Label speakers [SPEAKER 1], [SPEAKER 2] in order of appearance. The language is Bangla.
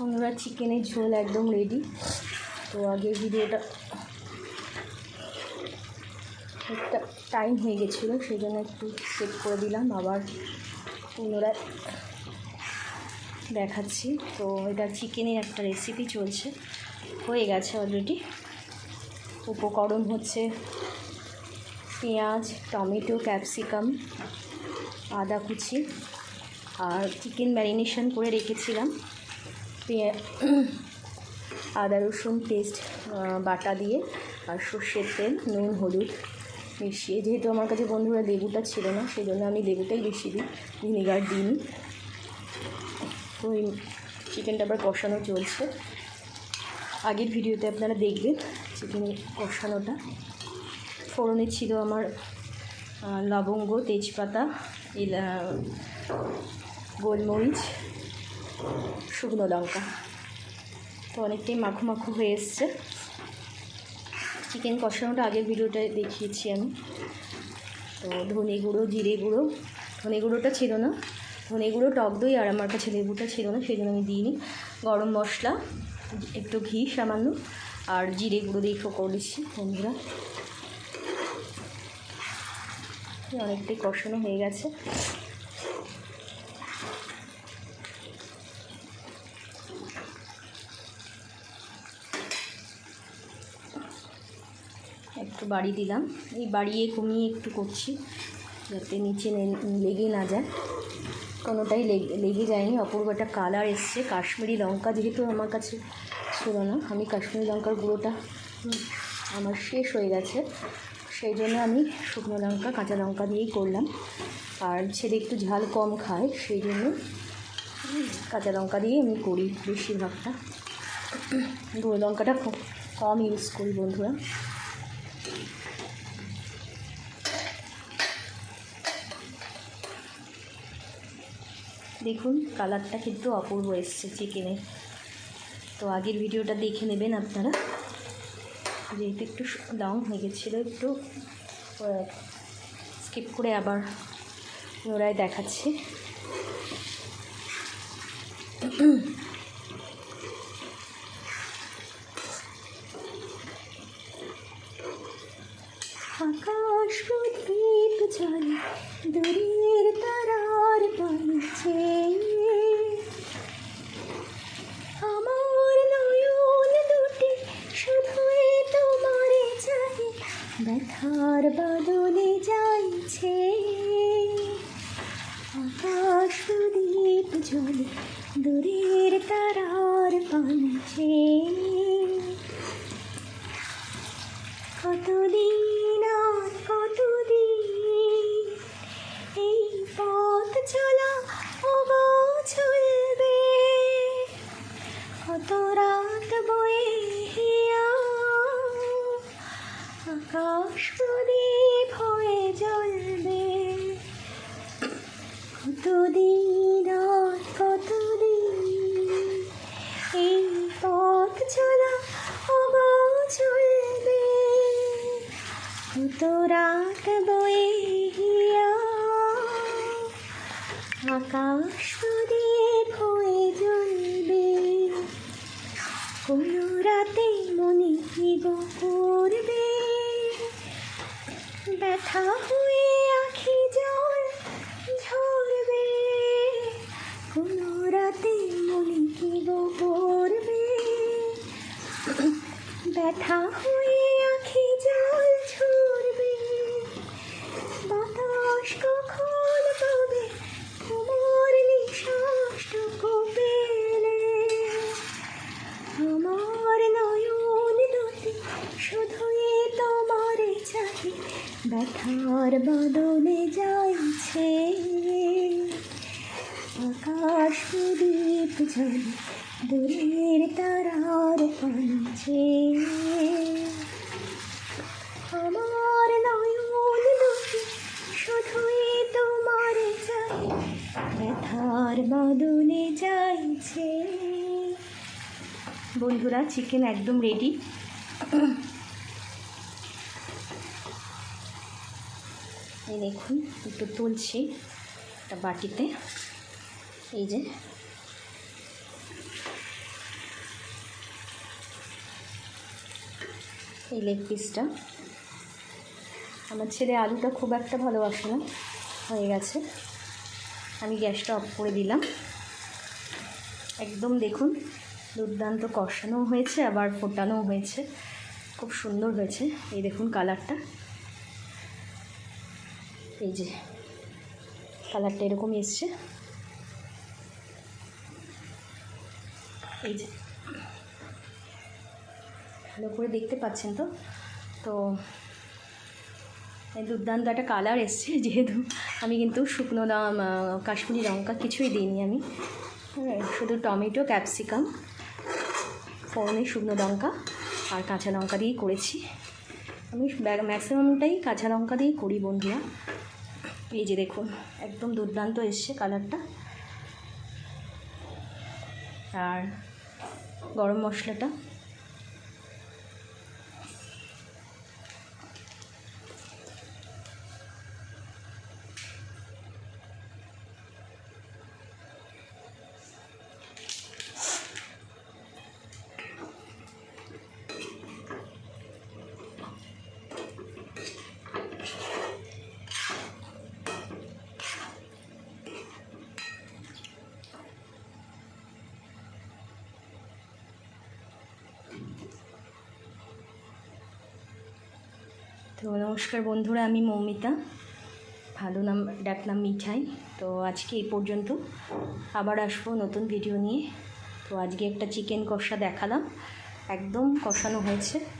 [SPEAKER 1] আমরা চিকেনের ঝোল একদম রেডি। তো আগের ভিডিওটা একটা টাইম হয়ে গেছিলো, সেই জন্য একটু সেভ করে দিলাম, আবার পুনরায় দেখাচ্ছি। তো এটা চিকেনের একটা রেসিপি চলছে, হয়ে গেছে অলরেডি। উপকরণ হচ্ছে পেঁয়াজ, টমেটো, ক্যাপসিকাম, আদা কুচি, আর চিকেন ম্যারিনেশন করে রেখেছিলাম আদা রসুন পেস্ট বাটা দিয়ে, আর সর্ষের তেল, নুন, হলুদ মিশিয়ে। যেহেতু আমার কাছে বন্ধুরা লেবুটা ছিল না, সেই জন্য আমি লেবুটাই বেশি দিই, ভিনেগার দিইনি। তো এই চিকেনটা আবার কষানো চলছে, আগের ভিডিওতে আপনারা দেখবেন চিকেনের কষানোটা। ফোড়নে ছিল আমার লবঙ্গ, তেজপাতা, গোলমরিচ, শুকনো লঙ্কা। তো অনেকটাই মাখো মাখো হয়ে এসছে। চিকেন কষানোটা আগের ভিডিওটায় দেখিয়েছি আমি। তো ধনে গুঁড়ো, জিরে গুঁড়ো, ধনে গুঁড়োটা ছিল না, ধনে গুঁড়ো, টক দই আর আমার কাছে লেবুটা ছিল না, সেই জন্য আমি দিইনি। গরম মশলা, একটু ঘি সামান্য, আর জিরে গুঁড়ো দিয়ে করেছি বন্ধুরা। অনেকটাই কষানো হয়ে গেছে। একটু বাড়ি দিলাম, এই বাড়িয়ে কমিয়ে একটু করছি যাতে নিচে লেগে না যায়। কোনোটাই লেগে যায়নি। অপূর্ব একটা কালার এসছে। কাশ্মীরি লঙ্কা যেহেতু আমার কাছে ছিল না, আমি কাশ্মীরি লঙ্কার গুঁড়োটা আমার শেষ হয়ে গেছে, সেই জন্য আমি শুকনো লঙ্কা, কাঁচা লঙ্কা দিয়েই করলাম। আর ছেলে একটু ঝাল কম খায়, সেই জন্য কাঁচা লঙ্কা দিয়েই আমি করি বেশিরভাগটা। গুঁড়ো লঙ্কাটা খুব কম ইউজ করি বন্ধুরা। দেখুন কালারটা কিন্তু অপূর্ব এসছে চিকেনে। তো আগের ভিডিওটা দেখে নেবেন আপনারা, যেহেতু একটু লং হয়ে গেছিলো, একটু স্কিপ করে আবার পুনরায় দেখাচ্ছি। আকাশ প্রদীপ জ্বলে, দূরের তারার পানিছে, আমার নয়ন দুটি শুধুই তোমারে চাই, ব্যথার বাদলে যাইছে। আকাশ প্রদীপ জ্বলে, দূরের তারার পানিছে, কতদিন আর কতদিন এই পথ চলা ওগো চলবে, কত রাত বয়ে হিয়া আকাশ প্রদীপ হয়ে জ্বলবে, কতদিন আর কতদিন এই পথ চলা ওগো চলবে, কত রাত বয়ে হিয়া আকাশ প্রদীপ হয়ে জ্বলবে। কোনো রাতে মনে কি গো করবে, ব্যথা হয়ে আখি জল ঝরবে, কোনো রাতে মনে কি গো করবে, ব্যথা হয়ে আখি জল ঝরবে, বাতাস কখন পাবে তোমার নিঃশ্বাসটুকু পেলে, আমার নয়ন দুটি শুধুই তোমারে চাই, ব্যথার বাদলে যাইছে, আকাশ প্রদীপ জ্বলে, দূরের তারার পানিছে, আমার নয়ন দুটি শুধুই তোমারে চাই, ব্যথার বাদলে যাইছে। বন্ধুরা চিকেন একদম রেডি। এই দেখুন একটু তুলছি একটা বাটিতে, এই যে এই লেগ পিসটা। আমার ছেলে আলুটা খুব একটা ভালোবাসে না, হয়ে গেছে। আমি গ্যাসটা অফ করে দিলাম। একদম দেখুন দুর্দান্ত কষানো হয়েছে, আবার ফোটানোও হয়েছে, খুব সুন্দর হয়েছে। এই দেখুন কালারটা, এই যে কালারটা এরকম এসছে। এই যে ভালো করে দেখতে পাচ্ছেন তো। তো এই দুর্দান্ত একটা কালার এসছে, যেহেতু আমি কিন্তু শুকনো কাশ্মীরি লঙ্কা কিছুই দিইনি আমি, শুধু টমেটো, ক্যাপসিকাম, ফোড়নে শুকনো লঙ্কা আর কাঁচা লঙ্কা দিয়েই করেছি। আমি ম্যাক্সিমামটাই কাঁচা লঙ্কা দিয়েই করি বন্ধুরা। এই যে দেখুন একদম দুর্দান্ত এসছে কালারটা। আর গরম মশলাটা তো নমস্কার বন্ধুরা, আমি মৌমিতা, ভালো নাম ডাকনাম মিঠাই। তো আজকে এই পর্যন্ত, আবার আসবো নতুন ভিডিও নিয়ে। তো আজকে একটা চিকেন কষা দেখালাম, একদম কষানো হয়েছে।